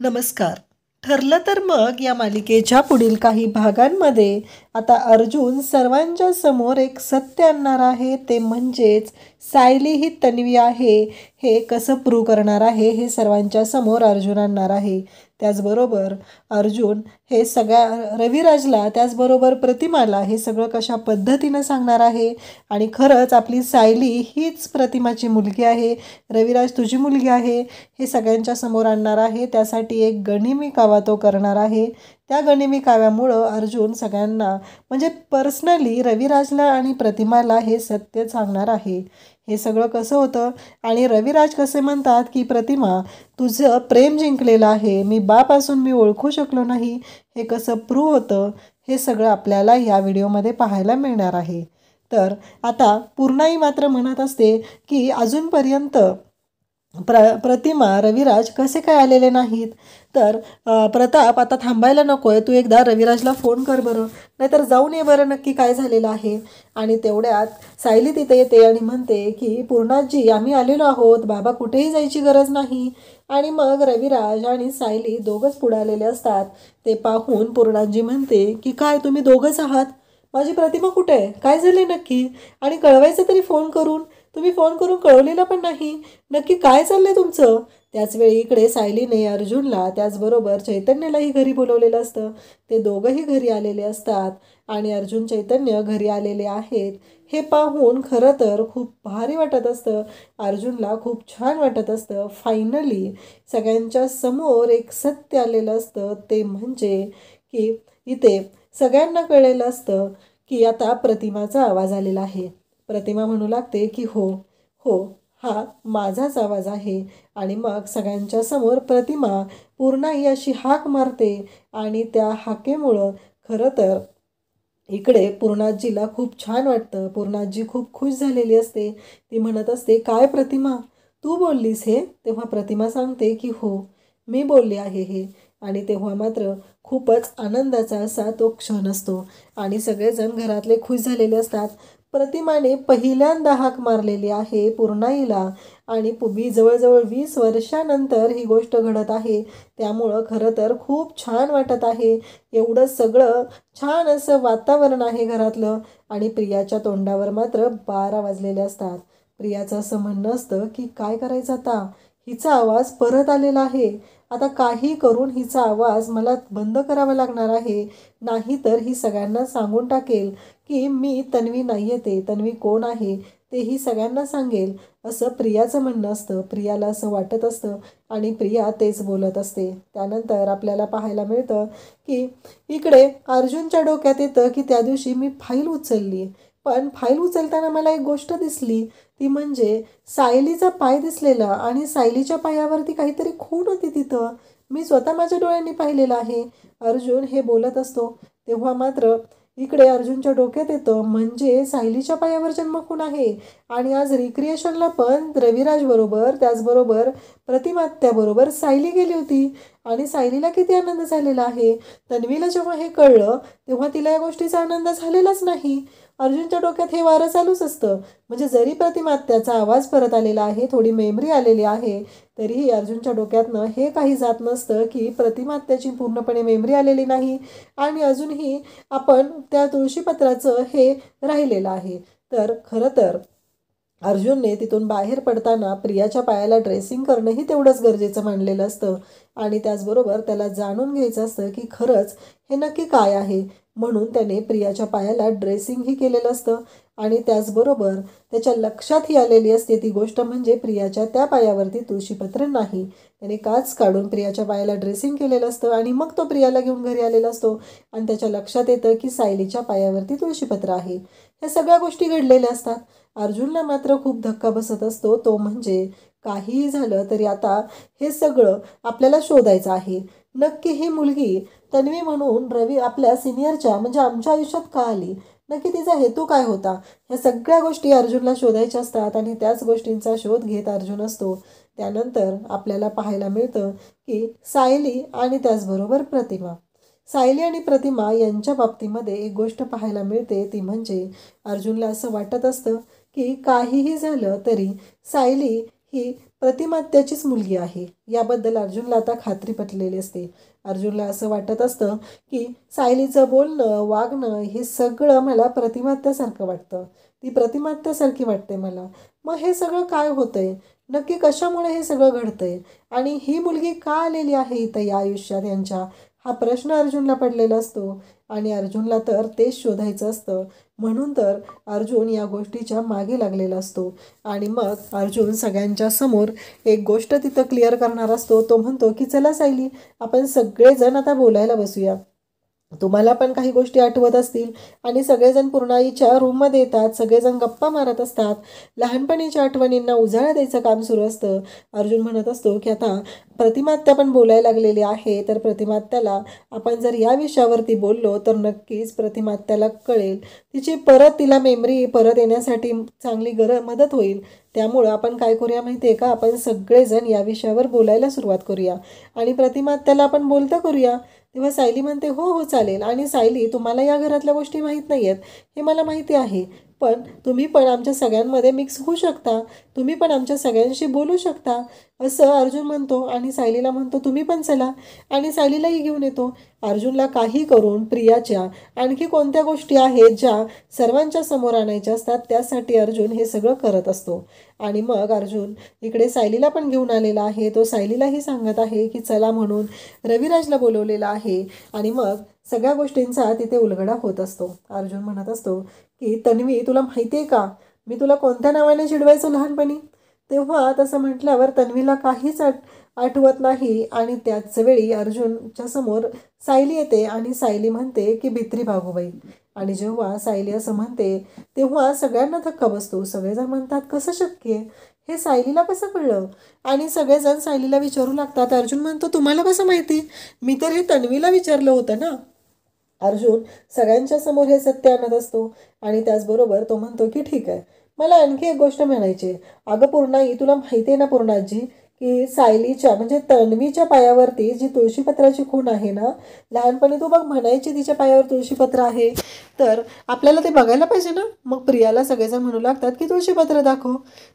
नमस्कार. ठरलं तर मग या मालिकेच्या पुढील काही भागांमध्ये आता अर्जुन सर्वांच्या समोर एक सत्य आणणार आहे, ते म्हणजेच सायली ही तन्वी आहे हे कसं प्रूव्ह करणार आहे हे सर्वांच्या समोर अर्जुन आणणार आहे. त्याचबरोबर अर्जुन हे सगळ्या रविराजला त्याचबरोबर प्रतिमाला हे सगळं कशा पद्धतीनं सांगणार आहे आणि खरंच आपली सायली हीच प्रतिमाची मुलगी आहे, रविराज तुझी मुलगी आहे हे सगळ्यांच्या समोर आणणार आहे. त्यासाठी एक गनिमी कावा तो करणार आहे. त्या गनिमी काव्यामुळं अर्जुन सगळ्यांना म्हणजे पर्सनली रविराजला आणि प्रतिमाला हे सत्य सांगणार आहे. हे सगळं कसं होतं आणि रविराज कसे म्हणतात की प्रतिमा तुझं प्रेम जिंकलेलं आहे, मी बापासून मी ओळखू शकलो नाही, हे कसं प्रूव्ह होतं हे सगळं आपल्याला या व्हिडिओमध्ये पाहायला मिळणार आहे. तर आता पूर्णाई मात्र म्हणत असते की अजूनपर्यंत प्रतिमा रविराज कसे काय आलेले नाहीत. तर प्रताप आता थांबायला नको आहे, तू एकदा रविराजला फोन कर बरं, नाहीतर जाऊन ये बरं नक्की काय झालेलं आहे. आणि तेवढ्यात सायली तिथे येते आणि म्हणते की पूर्णाजी आम्ही आलेलो आहोत, बाबा कुठेही जायची गरज नाही. आणि मग रविराज आणि सायली दोघंच पुढे आलेले असतात. ते पाहून पूर्णाजी म्हणते की काय तुम्ही दोघंच आहात, माझी प्रतिमा कुठे आहे, काय झाले नक्की, आणि कळवायचं तरी फोन करून, तुम्ही फोन करून कळवलेलं पण नाही, नक्की काय चाललंय तुमचं. त्याचवेळी इकडे सायलीने अर्जुनला त्याचबरोबर चैतन्यालाही घरी बोलवलेलं असतं. ते दोघंही घरी आलेले असतात आणि अर्जुन चैतन्य घरी आलेले आहेत हे पाहून खरं तर खूप भारी वाटत असतं. अर्जुनला खूप छान वाटत असतं. फायनली सगळ्यांच्या समोर एक सत्य आलेलं असतं, ते म्हणजे की इथे सगळ्यांना कळलेलं असतं की आता प्रतिमाचा आवाज आलेला आहे. प्रतिमा म्हणू लागते की हो हो हा माझाच आवाज आहे. आणि मग सगळ्यांच्या समोर प्रतिमा पूर्णाई अशी हाक मारते आणि त्या हाकेमुळं खरं तर इकडे पूर्णाजीला खूप छान वाटतं. पूर्णाजी खूप खुश झालेली असते. ती म्हणत असते काय प्रतिमा तू बोललीस हे. तेव्हा प्रतिमा सांगते की हो मी बोलली आहे हे. आणि तेव्हा मात्र खूपच आनंदाचा असा तो क्षण असतो आणि सगळेजण घरातले खुश झालेले असतात. प्रतिमाने पहिल्यांदा हाक मारलेली आहे पूर्णाईला आणि जवळजवळ 20 वर्षानंतर ही गोष्ट घडत आहे. त्यामुळं खरं तर खूप छान वाटत आहे. एवढं सगळं छान असं वातावरण आहे घरातलं. आणि प्रियाच्या तोंडावर मात्र 12 वाजलेले असतात. प्रियाचं असं म्हणणं असतं की काय करायचं आता, हिचा आवाज परत आलेला आहे, आता काही करून हिचा आवाज मला बंद करावा लागणार आहे, नाहीतर ही सगळ्यांना सांगून टाकेल की मी तन्वी नाही येते, तन्वी कोण आहे तेही सगळ्यांना सांगेल, असं प्रियाचं म्हणणं असतं. प्रियाला असं वाटत असतं आणि प्रिया तेच बोलत असते. त्यानंतर आपल्याला पाहायला मिळतं की इकडे अर्जुनच्या डोक्यात येतं की त्या दिवशी मी फाईल उचलली, पण फाईल उचलताना मला एक गोष्ट दिसली, ती म्हणजे सायलीचा पाय दिसलेला आणि सायलीच्या पायावरती काहीतरी खूण होती तिथं, मी स्वतः माझ्या डोळ्यांनी पाहिलेलं आहे. अर्जुन हे बोलत असतो. तेव्हा मात्र इकडे अर्जुनच्या डोक्यात येतं म्हणजे सायलीच्या पायावर जन्मखून आहे. आणि आज रिक्रिएशनला पण रविराज बरोबर त्याचबरोबर प्रतिमात्याबरोबर सायली गेली होती आणि सायलीला किती आनंद झालेला आहे. तन्वीला जेव्हा हे कळलं तेव्हा तिला या गोष्टीचा आनंद झालेलाच नाही. अर्जुनच्या डोक्यात हे वारं चालूच असतं. म्हणजे जरी प्रतिमात्याचा आवाज परत आलेला आहे, थोडी मेमरी आलेली आहे, तरीही अर्जुनच्या डोक्यातनं हे काही जात नसतं की प्रतिमात्याची पूर्णपणे मेमरी आलेली नाही आणि अजूनही आपण त्या तुळशीपत्राचं हे राहिलेलं आहे. तर खरं तर अर्जुनने तिथून बाहेर पडताना प्रियाच्या पायाला ड्रेसिंग करणंही तेवढंच गरजेचं मानलेलं असतं आणि त्याचबरोबर त्याला जाणून घ्यायचं असतं की खरंच हे नक्की काय आहे. म्हणून त्याने प्रियाच्या पायाला ड्रेसिंगही केलेलं असतं आणि त्याचबरोबर त्याच्या लक्षातही आलेली असते ती गोष्ट म्हणजे प्रियाच्या त्या पायावरती तुळशीपत्र नाही. त्याने काच काढून प्रियाच्या पायाला ड्रेसिंग केलेलं असतं आणि मग तो प्रियाला घेऊन घरी आलेला असतो आणि त्याच्या लक्षात येतं की सायलीच्या पायावरती तुळशीपत्र आहे. ह्या सगळ्या गोष्टी घडलेल्या असतात. अर्जुनला मात्र खूप धक्का बसत असतो, तो म्हणजे काहीही झालं तरी आता हे सगळं आपल्याला शोधायचं आहे. नक्की ही मुलगी तन्वी म्हणून रवी आपल्या सिनियरच्या म्हणजे आमच्या आयुष्यात का आली, नक्की तिचा हेतू काय होता, ह्या सगळ्या गोष्टी अर्जुनला शोधायच्या असतात आणि त्याच गोष्टींचा शोध घेत अर्जुन असतो. त्यानंतर आपल्याला पाहायला मिळतं की सायली आणि त्याचबरोबर प्रतिमा, सायली आणि प्रतिमा यांच्या बाबतीमध्ये एक गोष्ट पाहायला मिळते, ती म्हणजे अर्जुनला असं वाटत असतं की काहीही झालं तरी सायली ही प्रतिमात्याचीच मुलगी आहे याबद्दल अर्जुनला आता खात्री पटलेली असते. अर्जुनला असं वाटत असतं की सायलीचं बोलणं वागणं हे सगळं मला प्रतिमात्यासारखं वाटतं, ती प्रतिमात्यासारखी वाटते मला. मग हे सगळं काय होतंय, नक्की कशामुळे हे सगळं घडतंय आणि ही मुलगी का आलेली आहे इथं या आयुष्यात यांच्या, हा प्रश्न अर्जुनला पडलेला असतो. आणि अर्जुनला तर तेच शोधायचं असतं, म्हणून तर अर्जुन या गोष्टीच्या मागे लागलेला असतो. आणि मग अर्जुन सगळ्यांच्या समोर एक गोष्ट तिथं क्लिअर करणार असतो. तो म्हणतो की चला सायली, आपण सगळेजण आता बोलायला बसूया. तुम्हाला पण काही गोष्टी आठवत असतील आणि सगळेजण पूर्णाईच्या रूममध्ये येतात, सगळेजण गप्पा मारत असतात, लहानपणीच्या आठवणींना उजाळा द्यायचं काम सुरू असतं. अर्जुन म्हणत असतो की आता प्रतिमात्या पण बोलायला लागलेली आहे, तर प्रतिमात्याला आपण जर या विषयावरती बोललो तर नक्कीच प्रतिमात्याला कळेल, तिची परत तिला मेमरी परत येण्यासाठी चांगली मदत होईल. त्यामुळं आपण काय करूया माहिती आहे का, आपण सगळेजण या विषयावर बोलायला सुरुवात करूया आणि प्रतिमात्याला आपण बोलतं करूया. तेव्हा सायली म्हणते हो हो चालेल. आणि सायली, तुम्हाला या घरातल्या गोष्टी माहीत नाही आहेत हे मला माहिती आहे, पण तुम्ही पण आमच्या सगळ्यांमध्ये मिक्स होऊ शकता, तुम्ही पण आमच्या सगळ्यांशी बोलू शकता, असं अर्जुन म्हणतो. आणि सायलीला म्हणतो तुम्ही पण चला, आणि सायलीलाही घेऊन येतो. अर्जुनला काही करून प्रियाच्या आणखी कोणत्या गोष्टी आहेत ज्या सर्वांच्या समोर आणायच्या असतात त्यासाठी अर्जुन हे सगळं करत असतो. आणि मग अर्जुन इकडे सायलीला पण घेऊन आलेला आहे. तो सायलीलाही सांगत आहे की चला म्हणून रविराजला बोलवलेला आहे. आणि मग सगळ्या गोष्टींचा तिथे उलगडा होत असतो. अर्जुन म्हणत असतो की तन्वी, तुला माहिती आहे का मी तुला कोणत्या नावाने चिडवायचो लहानपणी. तेव्हा तसं म्हटल्यावर तन्वीला काहीच आठवत नाही. आणि त्याच वेळी अर्जुनच्या समोर सायली येते आणि सायली म्हणते की भित्री भागूबाई. आणि जेव्हा सायली असं म्हणते तेव्हा सगळ्यांना धक्का बसतो. सगळेजण म्हणतात कसं शक्य आहे, हे सायलीला कसं कळलं. आणि सगळेजण सायलीला विचारू लागतात. अर्जुन म्हणतो तुम्हाला कसं माहिती, मी तर हे तन्वीला विचारलं होतं ना. अर्जुन सगळ्यांच्या समोर हे सत्य आणत असतो. आणि त्याचबरोबर तो म्हणतो की ठीक आहे, मला आणखी एक गोष्ट म्हणायची आहे. अगं पूर्णाई, तुला माहिती आहे ना पूर्णाजी, की सायलीच्या म्हणजे तन्वीच्या पायावरती जी तुळशीपत्राची खूण आहे ना, लहानपणी तू बघ म्हणायची तिच्या पायावर तुळशीपत्र आहे, तर आपल्याला ते बघायला पाहिजे ना. मग प्रियाला सगळेजण म्हणू लागतात की तुळशीपत्र दाखव.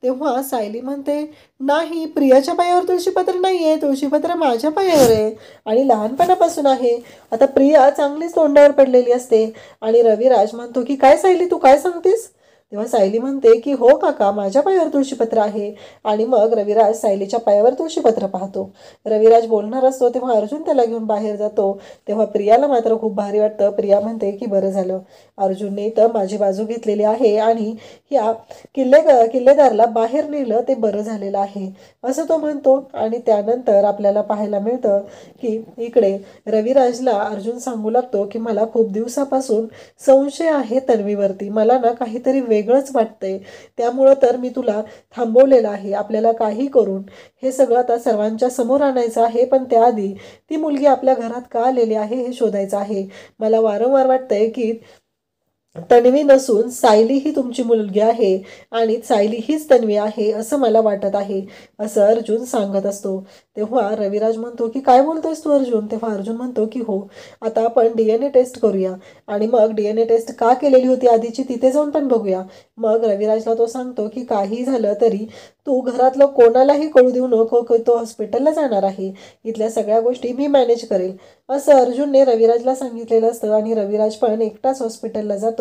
तेव्हा सायली म्हणते नाही, प्रियाच्या पायावर तुळशीपत्र नाही आहे, तुळशीपत्र माझ्या पायावर आहे आणि लहानपणापासून आहे. आता प्रिया चांगलीच तोंडावर पडलेली असते. आणि रविराज म्हणतो की काय सायली, तू काय सांगतेस. तेव्हा सायली म्हणते की हो काका, माझ्या पायावर तुळशीपत्र आहे. आणि मग रविराज सायलीच्या पायावर तुळशीपत्र पाहतो. रविराज बोलणार असतो तेव्हा अर्जुन त्याला घेऊन बाहेर जातो. तेव्हा प्रियाला मात्र खूप भारी वाटतं. प्रिया म्हणते की बरं झालं, अर्जुनने तर माझी बाजू घेतलेली आहे आणि या किल्लेदारला बाहेर नेलं ते बरं झालेलं आहे, असं तो म्हणतो. आणि त्यानंतर आपल्याला पाहायला मिळतं की इकडे रविराजला अर्जुन सांगू लागतो की मला खूप दिवसापासून संशय आहे तन्वीवरती, मला ना काहीतरी वेगळंच वाटतंय, त्यामुळं तर मी तुला थांबवलेलं आहे. आपल्याला काही करून हे सगळं आता सर्वांच्या समोर आणायचं आहे, पण त्याआधी ती मुलगी आपल्या घरात का आलेली आहे हे शोधायचं आहे. मला वारंवार वाटतंय की तन्वी नसून सायली ही तुमची मुलगी आहे आणि सायली हीच तन्वी आहे असं मला वाटत आहे, असं अर्जुन सांगत असतो. तेव्हा रविराज म्हणतो की काय बोलतोयस तू अर्जुन. तेव्हा अर्जुन म्हणतो की हो, आता आपण DNA टेस्ट करूया आणि मग DNA टेस्ट का केलेली होती आधीची तिथे जाऊन पण बघूया. मग रविराजला तो सांगतो की काही झालं तरी तू घरातलं कोणालाही कळू देऊ नको की तो हॉस्पिटलला जाणार आहे, इथल्या सगळ्या गोष्टी मी मॅनेज करेल, असं अर्जुनने रविराजला सांगितलेलं असतं. आणि रविराज पण एकटाच हॉस्पिटलला जातो.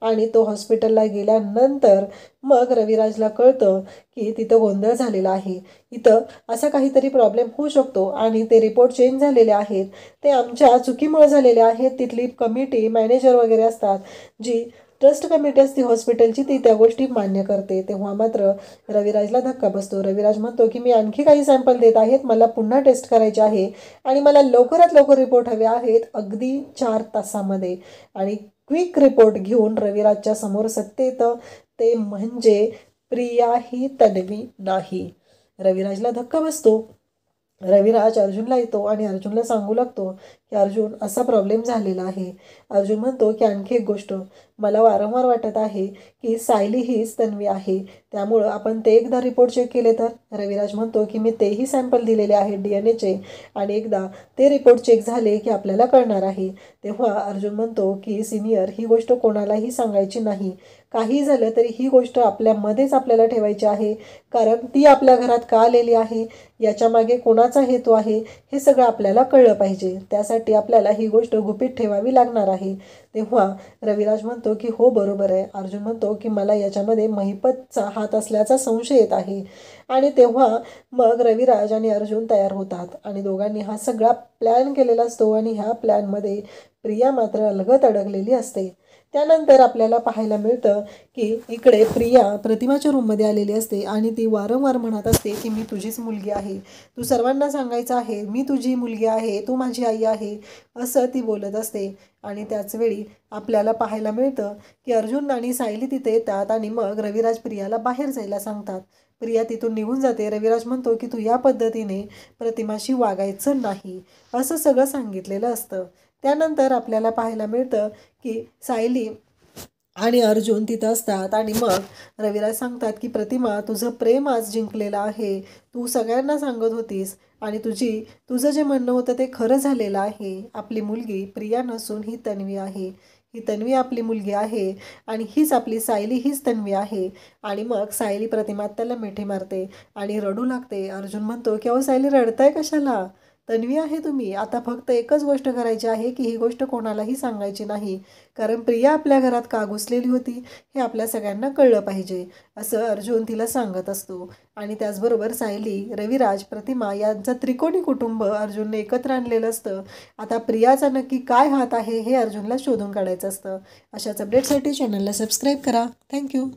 आणि तो हॉस्पिटलला गेल्यानंतर मग रविराजला कळतं की तिथं गोंधळ झालेला आहे, इथं असा काहीतरी प्रॉब्लेम होऊ शकतो आणि ते रिपोर्ट चेंज झालेले आहेत, ते आमच्या चुकीमुळे झालेले आहेत. तिथली कमिटी मॅनेजर वगैरे असतात, जी ट्रस्ट कमिटी असते हॉस्पिटलची, ती त्या गोष्टी मान्य करते. तेव्हा मात्र रविराजला धक्का बसतो. रविराज म्हणतो की मी आणखी काही सॅम्पल देत आहेत, मला पुन्हा टेस्ट करायचे आहे आणि मला लवकरात लवकर रिपोर्ट हवे आहेत, अगदी 4 तासामध्ये. आणि क्विक रिपोर्ट घेऊन रविराजच्या समोर सत्य येतं, ते म्हणजे प्रिया ही तन्वी नाही. रविराजला धक्का बसतो. रविराज अर्जुनला येतो आणि अर्जुनला सांगू लागतो की अर्जुन, असा प्रॉब्लेम झालेला आहे. अर्जुन म्हणतो की आणखी एक गोष्ट मला वारंवार वाटत आहे की सायली हीच तन्वी आहे, त्यामुळं आपण ते एकदा रिपोर्ट चेक केले तर. रविराज म्हणतो की मी तेही सॅम्पल दिलेले आहेत DNAचे आणि एकदा ते रिपोर्ट चेक झाले की आपल्याला कळणार आहे. तेव्हा अर्जुन म्हणतो की सिनियर, ही गोष्ट कोणालाही सांगायची नाही काही झालं तरी ही गोष्ट आपल्यामध्येच आपल्याला ठेवायची आहे, कारण ती आपल्या घरात का आलेली आहे, याच्यामागे कोणाचा हेतू आहे, हे सगळं आपल्याला कळलं पाहिजे. त्यासाठी आपल्याला ही गोष्ट गुपित ठेवावी लागणार आहे. तेव्हा रविराज म्हणतो की हो बरोबर आहे. अर्जुन म्हणतो की मला याच्यामध्ये महिपतचा हात असल्याचा संशय येत आहे. आणि तेव्हा मग रविराज आणि अर्जुन तयार होतात आणि दोघांनी हा सगळा प्लॅन केलेला असतो आणि ह्या प्लॅनमध्ये प्रिया मात्र अलगद अडकलेली असते. त्यानंतर आपल्याला पाहायला मिळतं की इकडे प्रिया प्रतिमाच्या रूममध्ये आलेली असते आणि ती वारंवार म्हणत असते की मी तुझीच मुलगी आहे, तू सर्वांना सांगायचं आहे मी तुझी मुलगी आहे, तू माझी आई आहे, असं ती बोलत असते. आणि त्याचवेळी आपल्याला पाहायला मिळतं की अर्जुन आणि सायली तिथे येतात आणि मग रविराज प्रियाला बाहेर जायला सांगतात. प्रिया तिथून निघून जाते. रविराज म्हणतो की तू या पद्धतीने प्रतिमाशी वागायचं नाही, असं सगळं सांगितलेलं असतं. त्यानंतर आपल्याला पाहायला मिळतं की सायली आणि अर्जुन तिथं असतात आणि मग रविराज सांगतात की प्रतिमा तुझं प्रेम आज जिंकलेलं आहे, तू सगळ्यांना सांगत होतीस आणि तुझं जे म्हणणं होतं ते खरं झालेलं आहे. आपली मुलगी प्रिया नसून ही तन्वी आहे, ही तन्वी आपली मुलगी आहे आणि हीच आपली सायली, हीच तन्वी आहे. आणि मग सायली प्रतिमात त्याला मिठी मारते आणि रडू लागते. अर्जुन म्हणतो की अहो सायली रडताय कशाला, तन्वी आहे तुम्ही, आता फक्त एकच गोष्ट करायची आहे की ही गोष्ट कोणालाही सांगायची नाही, कारण प्रिया आपल्या घरात का घुसलेली होती हे आपल्या सगळ्यांना कळलं पाहिजे, असं अर्जुन तिला सांगत असतो. आणि त्याचबरोबर सायली, रविराज, प्रतिमा यांचं त्रिकोणी कुटुंब अर्जुनने एकत्र आणलेलं असतं. आता प्रियाचा नक्की काय हात आहे हे अर्जुनला शोधून काढायचं असतं. अशाच अपडेटसाठी चॅनलला सबस्क्राईब करा. थँक्यू.